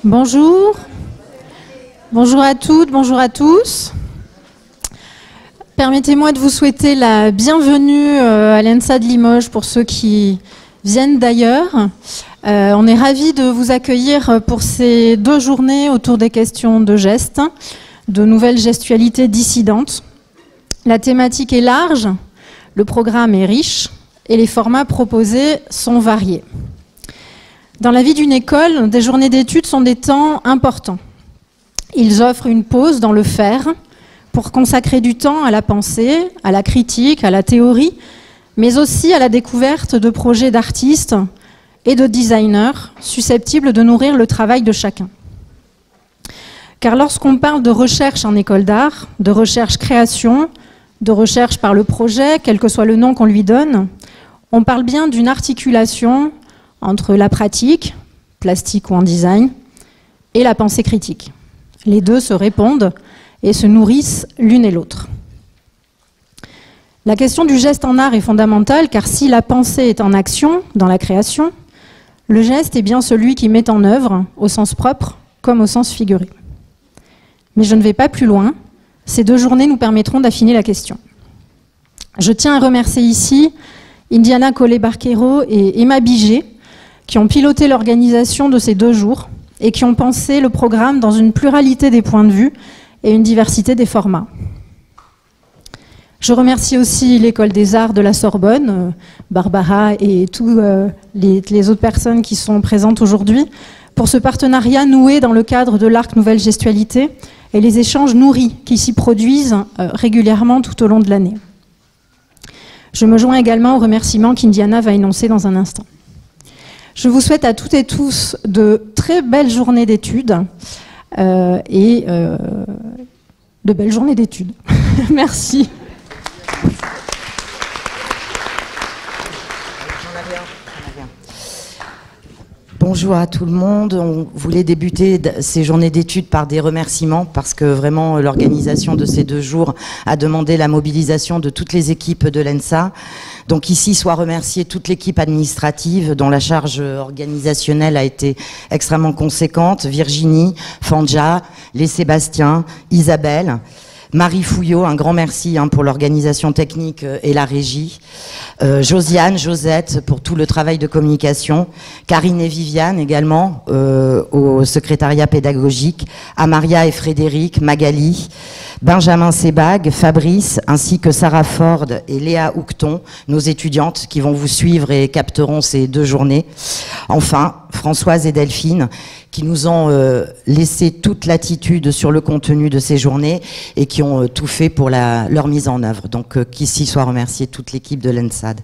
Bonjour. Bonjour à toutes, bonjour à tous. Permettez-moi de vous souhaiter la bienvenue à l'ENSA de Limoges pour ceux qui viennent d'ailleurs. On est ravis de vous accueillir pour ces 2 journées autour des questions de gestes, de nouvelles gestualités dissidentes. La thématique est large, le programme est riche et les formats proposés sont variés. Dans la vie d'une école, des journées d'études sont des temps importants. Ils offrent une pause dans le faire pour consacrer du temps à la pensée, à la critique, à la théorie, mais aussi à la découverte de projets d'artistes et de designers susceptibles de nourrir le travail de chacun. Car lorsqu'on parle de recherche en école d'art, de recherche-création, de recherche par le projet, quel que soit le nom qu'on lui donne, on parle bien d'une articulation entre la pratique, plastique ou en design, et la pensée critique. Les deux se répondent et se nourrissent l'une et l'autre. La question du geste en art est fondamentale car si la pensée est en action dans la création, le geste est bien celui qui met en œuvre, au sens propre comme au sens figuré. Mais je ne vais pas plus loin. Ces 2 journées nous permettront d'affiner la question. Je tiens à remercier ici Indiana Collet-Barquero et Emma Biget qui ont piloté l'organisation de ces 2 jours et qui ont pensé le programme dans une pluralité des points de vue et une diversité des formats. Je remercie aussi l'École des Arts de la Sorbonne, Barbara et toutes les autres personnes qui sont présentes aujourd'hui, pour ce partenariat noué dans le cadre de l'Arc Nouvelle Gestualité et les échanges nourris qui s'y produisent régulièrement tout au long de l'année. Je me joins également aux remerciements qu'Indiana va énoncer dans un instant. Je vous souhaite à toutes et tous de très belles journées d'études et de belles journées d'études. Merci. Bonjour à tout le monde. On voulait débuter ces journées d'études par des remerciements parce que vraiment l'organisation de ces 2 jours a demandé la mobilisation de toutes les équipes de l'ENSA. Donc ici, soit remercier toute l'équipe administrative dont la charge organisationnelle a été extrêmement conséquente. Virginie, Fanja, les Sébastien, Isabelle. Marie Fouillot, un grand merci pour l'organisation technique et la régie. Josiane, Josette pour tout le travail de communication. Karine et Viviane également au secrétariat pédagogique. Amaria et Frédéric, Magali, Benjamin Sebag, Fabrice, ainsi que Sarah Ford et Léa Houcton, nos étudiantes qui vont vous suivre et capteront ces 2 journées. Enfin, Françoise et Delphine, qui nous ont laissé toute latitude sur le contenu de ces journées et qui ont tout fait pour leur mise en œuvre. Donc qu'ici soit remercié toute l'équipe de l'ENSAD.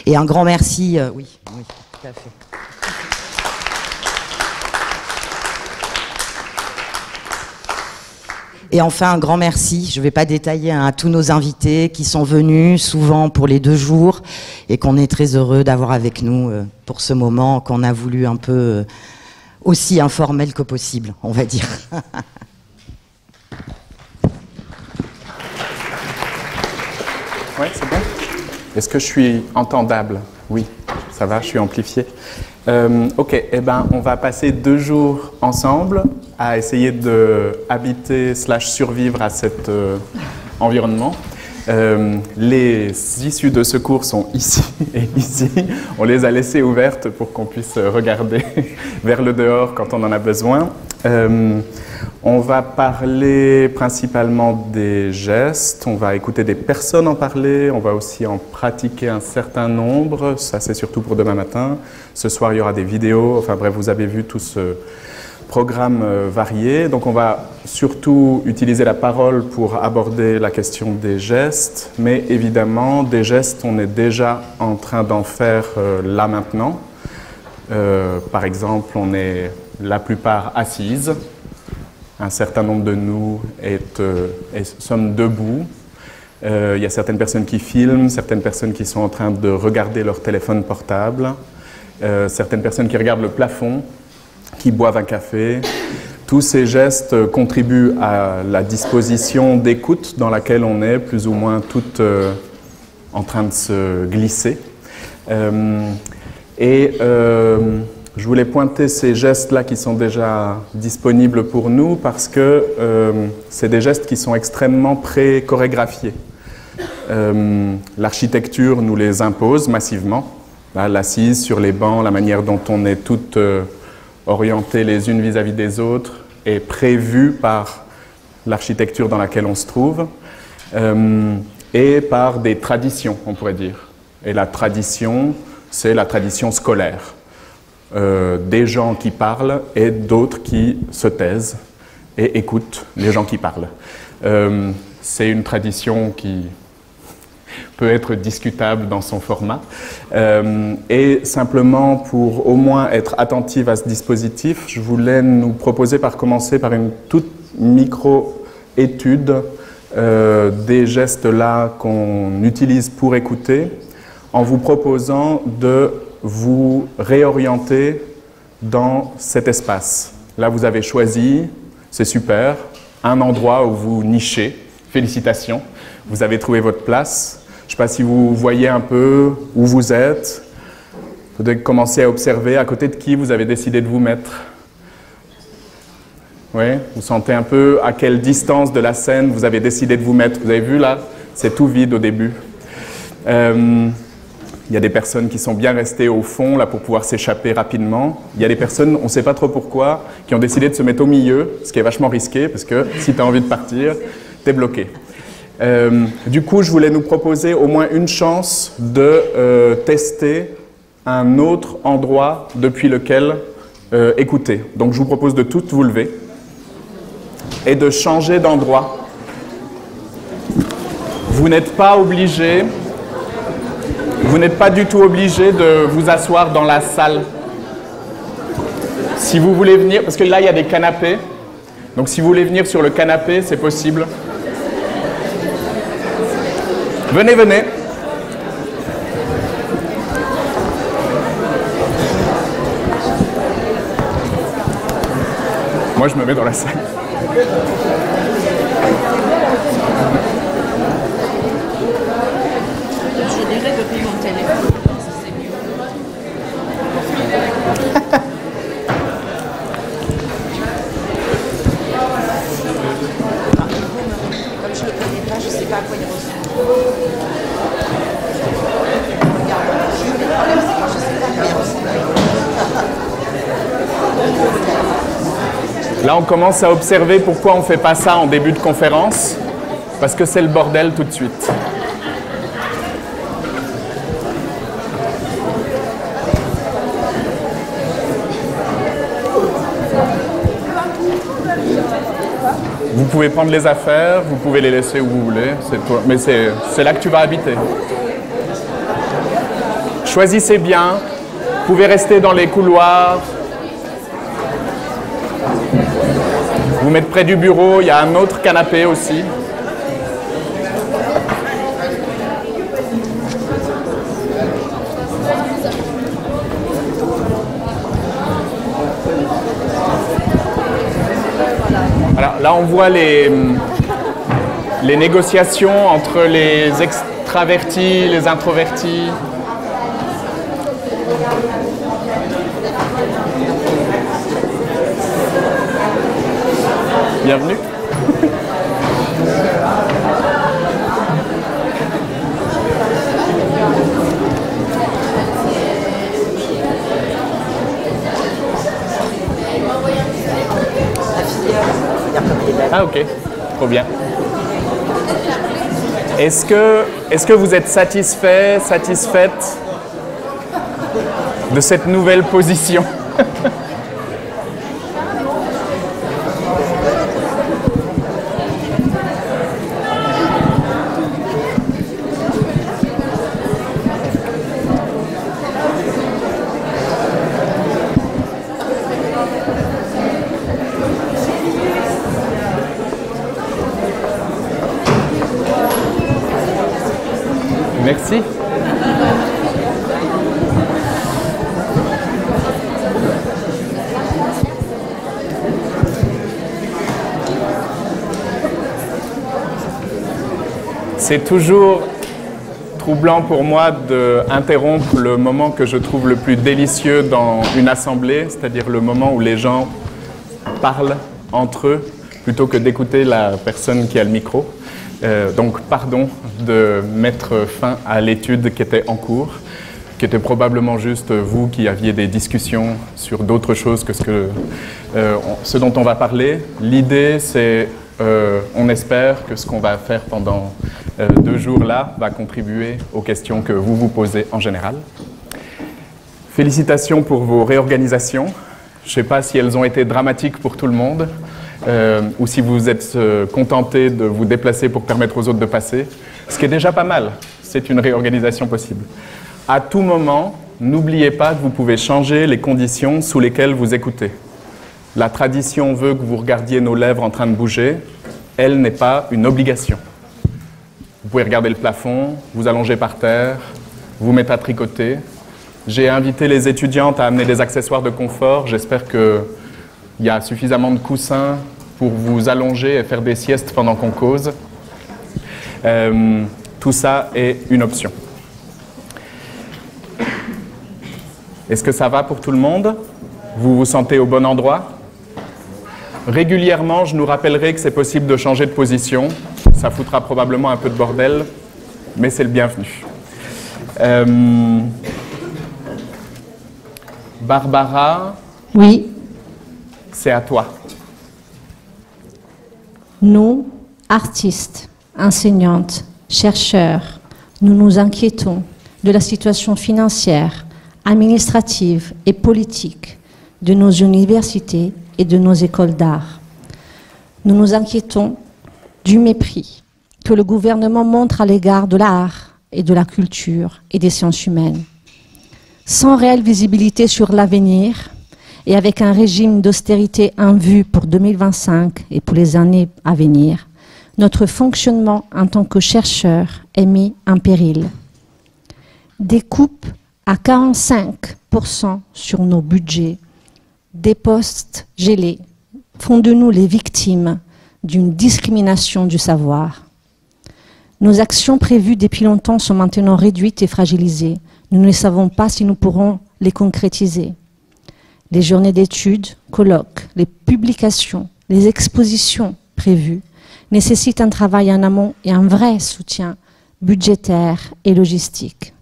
Et un grand merci, oui, tout à fait. Et enfin, un grand merci, je ne vais pas détailler, à tous nos invités qui sont venus souvent pour les 2 jours et qu'on est très heureux d'avoir avec nous pour ce moment qu'on a voulu un peu aussi informel que possible, on va dire. Oui, c'est bon. Est-ce que je suis entendable? Oui, ça va, je suis amplifié. Ok, eh ben, on va passer 2 jours ensemble à essayer de habiter / survivre à cet environnement. Les issues de secours sont ici et ici. On les a laissées ouvertes pour qu'on puisse regarder vers le dehors quand on en a besoin. On va parler principalement des gestes, on va écouter des personnes en parler, on va aussi en pratiquer un certain nombre, ça c'est surtout pour demain matin. Ce soir il y aura des vidéos, enfin bref, vous avez vu tout ce programme varié. Donc on va surtout utiliser la parole pour aborder la question des gestes, mais évidemment des gestes on est déjà en train d'en faire là maintenant. Par exemple, on est la plupart assises. Un certain nombre de nous sommes debout. Il y a certaines personnes qui filment, certaines personnes qui sont en train de regarder leur téléphone portable, certaines personnes qui regardent le plafond, qui boivent un café. Tous ces gestes contribuent à la disposition d'écoute dans laquelle on est plus ou moins toutes en train de se glisser. Je voulais pointer ces gestes-là qui sont déjà disponibles pour nous parce que c'est des gestes qui sont extrêmement pré-chorégraphiés. L'architecture nous les impose massivement. L'assise sur les bancs, la manière dont on est toutes orientées les unes vis-à-vis des autres est prévue par l'architecture dans laquelle on se trouve et par des traditions, on pourrait dire. Et la tradition, c'est la tradition scolaire. Des gens qui parlent et d'autres qui se taisent et écoutent les gens qui parlent. C'est une tradition qui peut être discutable dans son format. Et simplement pour au moins être attentive à ce dispositif, je voulais nous proposer commencer par une toute micro-étude des gestes-là qu'on utilise pour écouter, en vous proposant de vous réorienter dans cet espace. Là, vous avez choisi, c'est super, un endroit où vous nichez. Félicitations, vous avez trouvé votre place. Je ne sais pas si vous voyez un peu où vous êtes. Vous devez commencer à observer à côté de qui vous avez décidé de vous mettre. Oui, vous sentez un peu à quelle distance de la scène vous avez décidé de vous mettre. Vous avez vu là, c'est tout vide au début. Il y a des personnes qui sont bien restées au fond là, pour pouvoir s'échapper rapidement. Il y a des personnes, on ne sait pas trop pourquoi, qui ont décidé de se mettre au milieu, ce qui est vachement risqué parce que si tu as envie de partir, tu es bloqué. Du coup, je voulais nous proposer au moins une chance de tester un autre endroit depuis lequel écouter. Donc, je vous propose de toutes vous lever et de changer d'endroit. Vous n'êtes pas obligé, vous n'êtes pas du tout obligé de vous asseoir dans la salle. Si vous voulez venir, parce que là, il y a des canapés. Donc, si vous voulez venir sur le canapé, c'est possible. Venez, venez. Moi, je me mets dans la salle. Je dirais depuis mon téléphone, c'est mieux. Comme je ne le connais pas, je ne sais pas à quoi il ressemble. Le problème, c'est que je ne sais pas à quoi il ressemble. Là, on commence à observer pourquoi on ne fait pas ça en début de conférence. Parce que c'est le bordel tout de suite. Vous pouvez prendre les affaires, vous pouvez les laisser où vous voulez, mais c'est là que tu vas habiter. Choisissez bien, vous pouvez rester dans les couloirs. Vous mettre près du bureau, il y a un autre canapé aussi. Alors là, on voit les négociations entre les extravertis, les introvertis. Bienvenue. Ah ok, trop bien. Est-ce que vous êtes satisfait, satisfaite de cette nouvelle position? Merci. C'est toujours troublant pour moi d'interrompre le moment que je trouve le plus délicieux dans une assemblée, c'est-à-dire le moment où les gens parlent entre eux plutôt que d'écouter la personne qui a le micro. Donc pardon de mettre fin à l'étude qui était en cours, qui était probablement juste vous qui aviez des discussions sur d'autres choses que ce dont on va parler. L'idée, c'est, on espère que ce qu'on va faire pendant 2 jours là va contribuer aux questions que vous vous posez en général. Félicitations pour vos réorganisations. Je ne sais pas si elles ont été dramatiques pour tout le monde, ou si vous êtes contenté de vous déplacer pour permettre aux autres de passer, ce qui est déjà pas mal. C'est une réorganisation possible. À tout moment, n'oubliez pas que vous pouvez changer les conditions sous lesquelles vous écoutez. La tradition veut que vous regardiez nos lèvres en train de bouger. Elle n'est pas une obligation. Vous pouvez regarder le plafond, vous allonger par terre, vous mettre à tricoter. J'ai invité les étudiantes à amener des accessoires de confort. J'espère qu'il y a suffisamment de coussins pour vous allonger et faire des siestes pendant qu'on cause. Tout ça est une option. Est-ce que ça va pour tout le monde? Vous vous sentez au bon endroit? Régulièrement, je nous rappellerai que c'est possible de changer de position. Ça foutra probablement un peu de bordel, mais c'est le bienvenu. Barbara? Oui. C'est à toi. Nous, artistes, enseignantes, chercheurs, nous nous inquiétons de la situation financière, administrative et politique de nos universités et de nos écoles d'art. Nous nous inquiétons du mépris que le gouvernement montre à l'égard de l'art et de la culture et des sciences humaines. Sans réelle visibilité sur l'avenir et avec un régime d'austérité en vue pour 2025 et pour les années à venir, notre fonctionnement en tant que chercheurs est mis en péril. Des coupes à 45% sur nos budgets, des postes gelés font de nous les victimes d'une discrimination du savoir. Nos actions prévues depuis longtemps sont maintenant réduites et fragilisées. Nous ne savons pas si nous pourrons les concrétiser. Les journées d'études, colloques, les publications, les expositions prévues nécessitent un travail en amont et un vrai soutien budgétaire et logistique.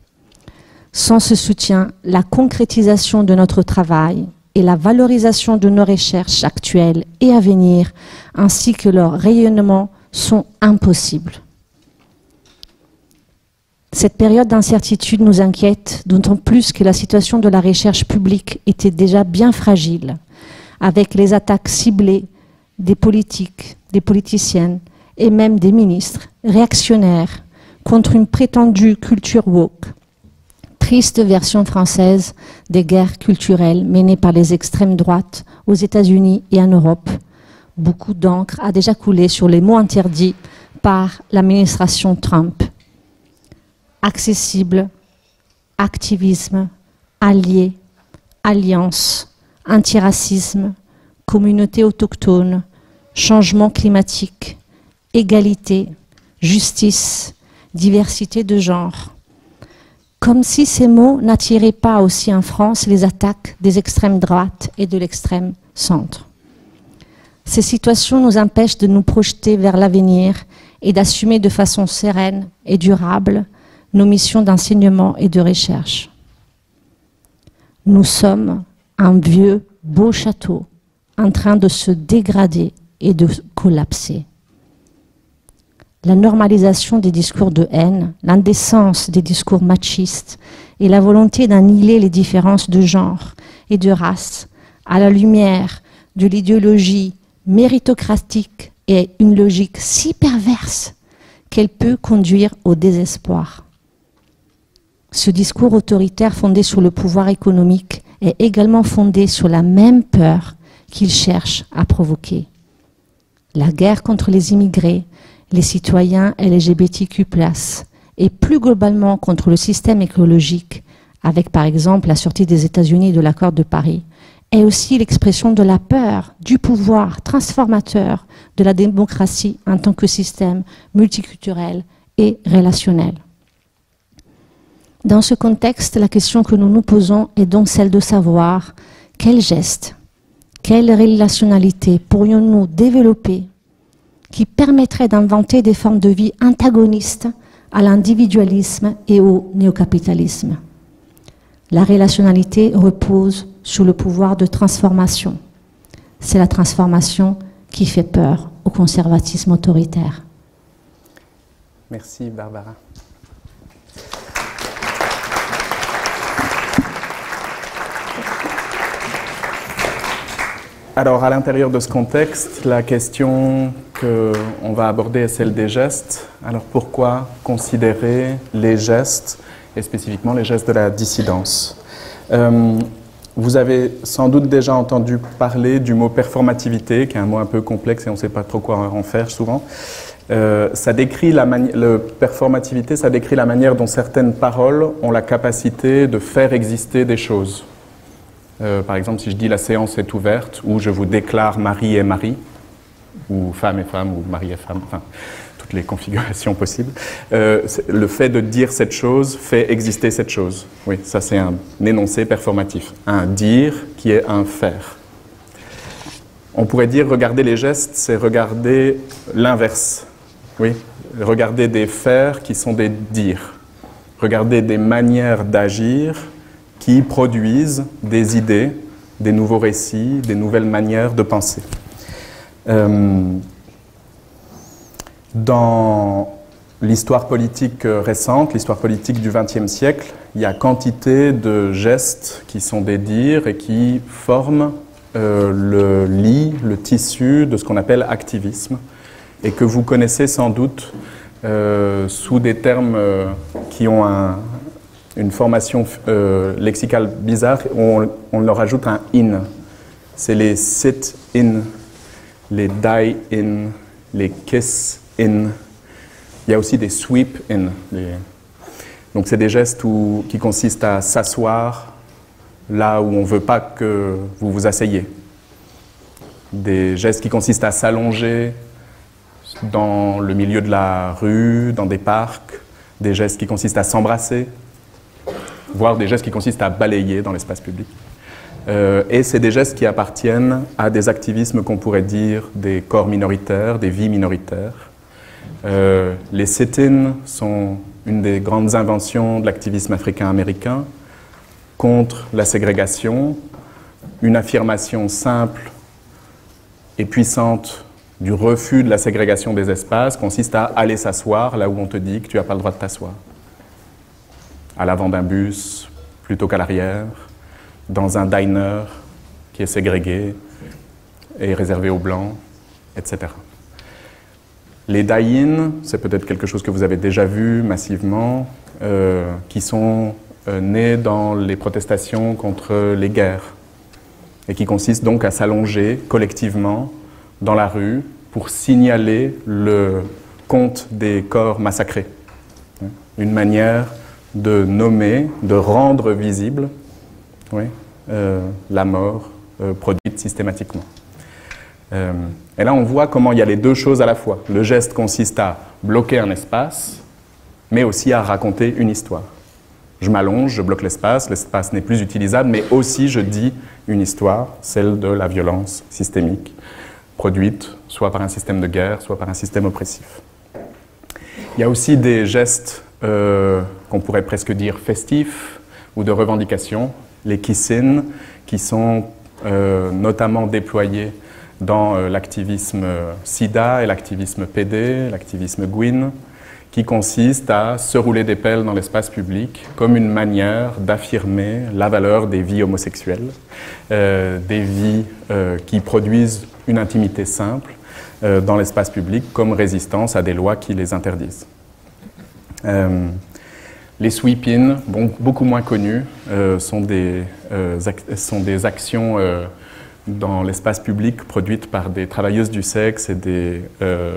Sans ce soutien, la concrétisation de notre travail et la valorisation de nos recherches actuelles et à venir, ainsi que leur rayonnement, sont impossibles. Cette période d'incertitude nous inquiète, d'autant plus que la situation de la recherche publique était déjà bien fragile, avec les attaques ciblées des politiques, des politiciennes et même des ministres réactionnaires contre une prétendue culture woke. Triste version française des guerres culturelles menées par les extrêmes droites aux États-Unis et en Europe. Beaucoup d'encre a déjà coulé sur les mots interdits par l'administration Trump. Accessible, activisme, allié, alliance, antiracisme, communauté autochtone, changement climatique, égalité, justice, diversité de genre. Comme si ces mots n'attiraient pas aussi en France les attaques des extrêmes droites et de l'extrême centre. Ces situations nous empêchent de nous projeter vers l'avenir et d'assumer de façon sereine et durable nos missions d'enseignement et de recherche. Nous sommes un vieux, beau château en train de se dégrader et de collapser. La normalisation des discours de haine, l'indécence des discours machistes et la volonté d'annihiler les différences de genre et de race à la lumière de l'idéologie méritocratique et une logique si perverse qu'elle peut conduire au désespoir. Ce discours autoritaire fondé sur le pouvoir économique est également fondé sur la même peur qu'il cherche à provoquer. La guerre contre les immigrés, les citoyens LGBTQ+, et plus globalement contre le système écologique, avec par exemple la sortie des États-Unis de l'accord de Paris, est aussi l'expression de la peur du pouvoir transformateur de la démocratie en tant que système multiculturel et relationnel. Dans ce contexte, la question que nous nous posons est donc celle de savoir quels gestes, quelle relationnalité pourrions-nous développer qui permettraient d'inventer des formes de vie antagonistes à l'individualisme et au néocapitalisme. La relationnalité repose sur le pouvoir de transformation. C'est la transformation qui fait peur au conservatisme autoritaire. Merci Barbara. Alors, à l'intérieur de ce contexte, la question qu'on va aborder est celle des gestes. Alors, pourquoi considérer les gestes, et spécifiquement les gestes de la dissidence? Vous avez sans doute déjà entendu parler du mot performativité, qui est un mot un peu complexe et on ne sait pas trop quoi en faire souvent. Ça décrit le performativité, ça décrit la manière dont certaines paroles ont la capacité de faire exister des choses. Par exemple, si je dis la séance est ouverte, ou je vous déclare Marie est Marie, ou femme est femme, ou Marie est femme, enfin, toutes les configurations possibles. Le fait de dire cette chose fait exister cette chose. Oui, ça c'est un énoncé performatif. Un dire qui est un faire. On pourrait dire regarder les gestes, c'est regarder l'inverse. Oui, regarder des faire qui sont des dires. Regarder des manières d'agir qui produisent des idées, des nouveaux récits, des nouvelles manières de penser. Dans l'histoire politique récente, l'histoire politique du XXe siècle, il y a quantité de gestes qui sont des dires et qui forment le lit, le tissu de ce qu'on appelle activisme, et que vous connaissez sans doute sous des termes qui ont une formation lexicale bizarre, on leur ajoute un in. C'est les sit-in, les die-in, les kiss-in. Il y a aussi des sweep-in. Donc c'est des gestes qui consistent à s'asseoir là où on ne veut pas que vous vous asseyez. Des gestes qui consistent à s'allonger dans le milieu de la rue, dans des parcs. Des gestes qui consistent à s'embrasser, voire des gestes qui consistent à balayer dans l'espace public. Et c'est des gestes qui appartiennent à des activismes qu'on pourrait dire des corps minoritaires, des vies minoritaires. Les sit-in sont une des grandes inventions de l'activisme africain-américain contre la ségrégation, une affirmation simple et puissante du refus de la ségrégation des espaces consiste à aller s'asseoir là où on te dit que tu n'as pas le droit de t'asseoir. À l'avant d'un bus plutôt qu'à l'arrière, dans un diner qui est ségrégé et réservé aux blancs, etc. Les die-in, c'est peut-être quelque chose que vous avez déjà vu massivement, qui sont nés dans les protestations contre les guerres et qui consistent donc à s'allonger collectivement dans la rue pour signaler le compte des corps massacrés. Une manière de nommer, de rendre visible la mort produite systématiquement. Et là, on voit comment il y a les deux choses à la fois. Le geste consiste à bloquer un espace, mais aussi à raconter une histoire. Je m'allonge, je bloque l'espace n'est plus utilisable, mais aussi je dis une histoire, celle de la violence systémique, produite soit par un système de guerre, soit par un système oppressif. Il y a aussi des gestes qu'on pourrait presque dire festifs ou de revendication, les kiss-in, qui sont notamment déployés dans l'activisme SIDA et l'activisme PD, l'activisme GWIN, qui consiste à se rouler des pelles dans l'espace public comme une manière d'affirmer la valeur des vies homosexuelles, des vies qui produisent une intimité simple dans l'espace public comme résistance à des lois qui les interdisent. Les sweep-in, beaucoup moins connus, sont des actions dans l'espace public produites par des travailleuses du sexe et des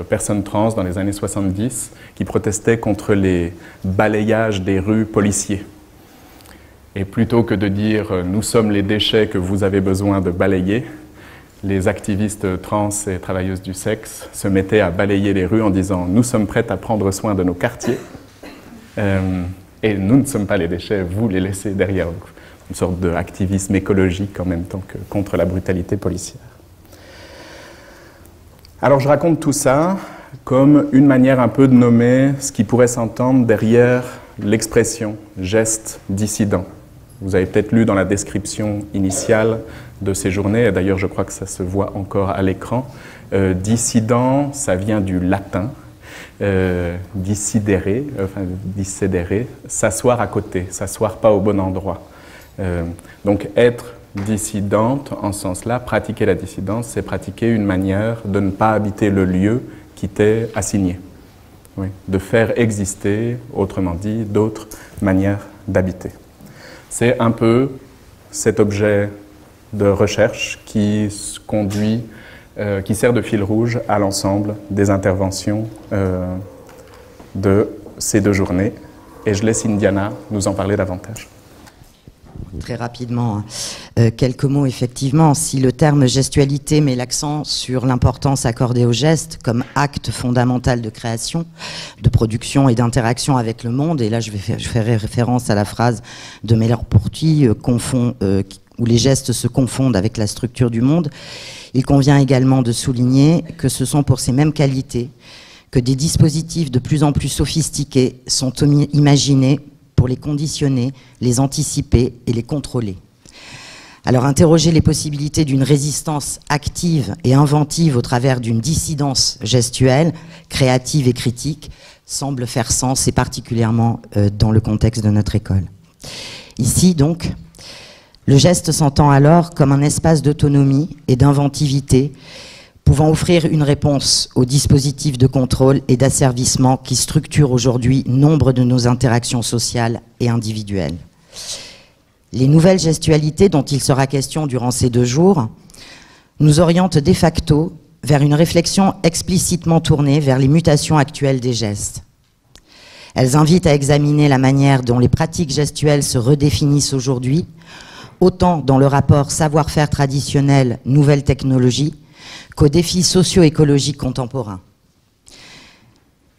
personnes trans dans les années 70 qui protestaient contre les balayages des rues policiers. Et plutôt que de dire « nous sommes les déchets que vous avez besoin de balayer », les activistes trans et travailleuses du sexe se mettaient à balayer les rues en disant « nous sommes prêtes à prendre soin de nos quartiers ». Et nous ne sommes pas les déchets, vous les laissez derrière vous. Une sorte d'activisme écologique en même temps que contre la brutalité policière. Alors je raconte tout ça comme une manière un peu de nommer ce qui pourrait s'entendre derrière l'expression geste dissident. Vous avez peut-être lu dans la description initiale de ces journées, et d'ailleurs je crois que ça se voit encore à l'écran, dissident, ça vient du latin, dissidere, s'asseoir à côté, s'asseoir pas au bon endroit. Donc être dissidente, en ce sens-là, pratiquer la dissidence, c'est pratiquer une manière de ne pas habiter le lieu qui t'est assigné. Oui, de faire exister, autrement dit, d'autres manières d'habiter. C'est un peu cet objet de recherche qui conduit, qui sert de fil rouge à l'ensemble des interventions de ces 2 journées. Et je laisse Indiana nous en parler davantage. Très rapidement, quelques mots effectivement. Si le terme gestualité met l'accent sur l'importance accordée au geste comme acte fondamental de création, de production et d'interaction avec le monde, et là je ferai référence à la phrase de Merleau-Ponty, où les gestes se confondent avec la structure du monde, il convient également de souligner que ce sont pour ces mêmes qualités que des dispositifs de plus en plus sophistiqués sont imaginés pour les conditionner, les anticiper et les contrôler. Alors interroger les possibilités d'une résistance active et inventive au travers d'une dissidence gestuelle, créative et critique, semble faire sens, et particulièrement dans le contexte de notre école. Ici donc, le geste s'entend alors comme un espace d'autonomie et d'inventivité pouvant offrir une réponse aux dispositifs de contrôle et d'asservissement qui structurent aujourd'hui nombre de nos interactions sociales et individuelles. Les nouvelles gestualités dont il sera question durant ces 2 jours nous orientent de facto vers une réflexion explicitement tournée vers les mutations actuelles des gestes. Elles invitent à examiner la manière dont les pratiques gestuelles se redéfinissent aujourd'hui, autant dans le rapport savoir-faire traditionnel, nouvelles technologies, qu'aux défis socio-écologiques contemporains.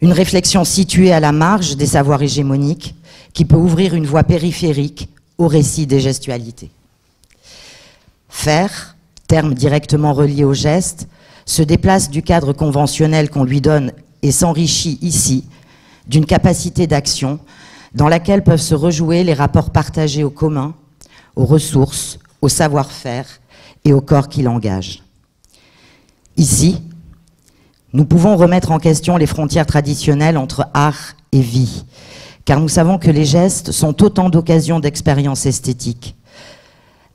Une réflexion située à la marge des savoirs hégémoniques qui peut ouvrir une voie périphérique au récit des gestualités. Faire, terme directement relié au geste, se déplace du cadre conventionnel qu'on lui donne et s'enrichit ici d'une capacité d'action dans laquelle peuvent se rejouer les rapports partagés au commun, aux ressources, au savoir-faire et au corps qui l'engage. Ici, nous pouvons remettre en question les frontières traditionnelles entre art et vie, car nous savons que les gestes sont autant d'occasions d'expériences esthétiques.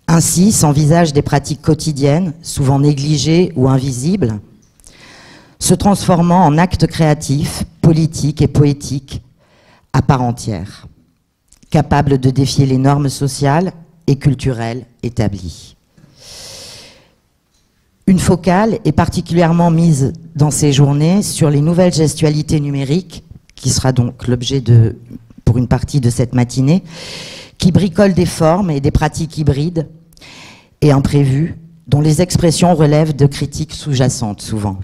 Ainsi s'envisagent des pratiques quotidiennes, souvent négligées ou invisibles, se transformant en actes créatifs, politiques et poétiques à part entière, capables de défier les normes sociales et culturelles établies. Une focale est particulièrement mise dans ces journées sur les nouvelles gestualités numériques, qui sera donc l'objet pour une partie de cette matinée, qui bricolent des formes et des pratiques hybrides et imprévues, dont les expressions relèvent de critiques sous-jacentes souvent.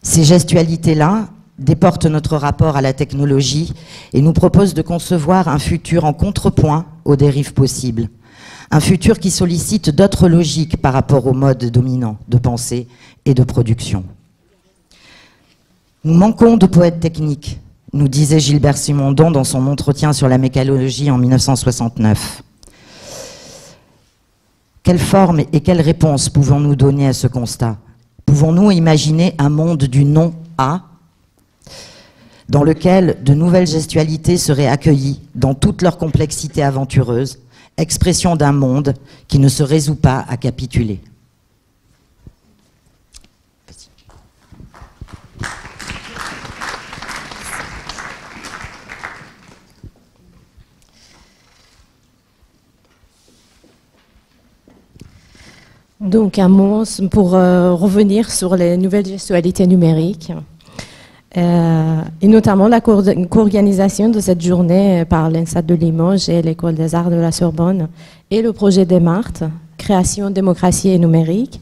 Ces gestualités-là déportent notre rapport à la technologie et nous proposent de concevoir un futur en contrepoint aux dérives possibles. Un futur qui sollicite d'autres logiques par rapport aux modes dominants de pensée et de production. Nous manquons de poètes techniques, nous disait Gilbert Simondon dans son entretien sur la mécanologie en 1969. Quelle forme et quelle réponse pouvons-nous donner à ce constat? Pouvons-nous imaginer un monde du non-A dans lequel de nouvelles gestualités seraient accueillies dans toute leur complexité aventureuse, expression d'un monde qui ne se résout pas à capituler. Donc un mot pour revenir sur les nouvelles gestualités numériques. Et notamment la co-organisation de cette journée par l'ENSAD de Limoges et l'École des Arts de la Sorbonne et le projet Desmartes, Création, démocratie et numérique,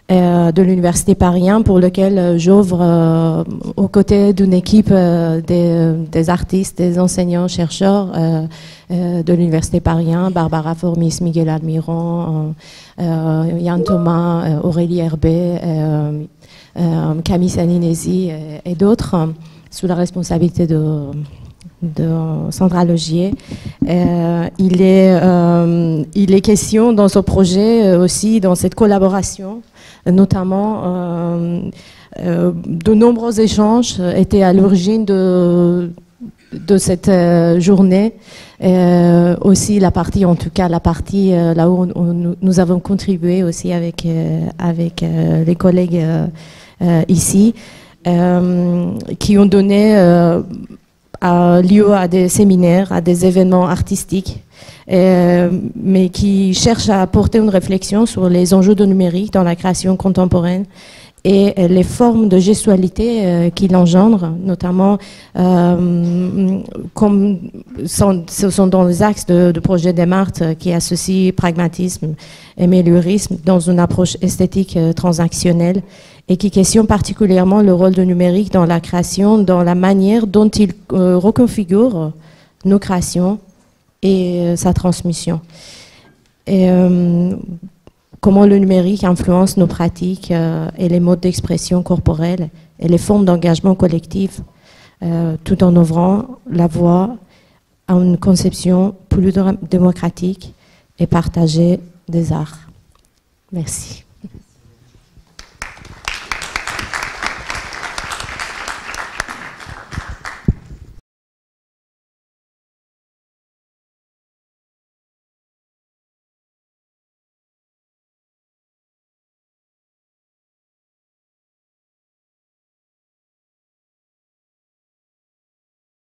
de l'Université Paris 1, pour lequel j'œuvre aux côtés d'une équipe des artistes, des enseignants, chercheurs de l'Université Paris 1, Barbara Formis, Miguel Almiron, Yann Thomas, Aurélie Herbet, Camille Saninesi et d'autres, sous la responsabilité de Sandra Logier. Il est question dans ce projet aussi, dans cette collaboration, notamment de nombreux échanges étaient à l'origine de cette journée. Aussi la partie, en tout cas la partie là où nous avons contribué aussi avec les collègues ici, qui ont donné lieu à des séminaires, à des événements artistiques, mais qui cherchent à apporter une réflexion sur les enjeux de numérique dans la création contemporaine et les formes de gestualité qu'il engendre, notamment comme ce sont dans les axes de projet Desmarthes qui associent pragmatisme et méliorisme dans une approche esthétique transactionnelle, et qui questionne particulièrement le rôle du numérique dans la création, dans la manière dont il reconfigure nos créations et sa transmission. Et comment le numérique influence nos pratiques et les modes d'expression corporelle et les formes d'engagement collectif, tout en ouvrant la voie à une conception plus démocratique et partagée des arts. Merci.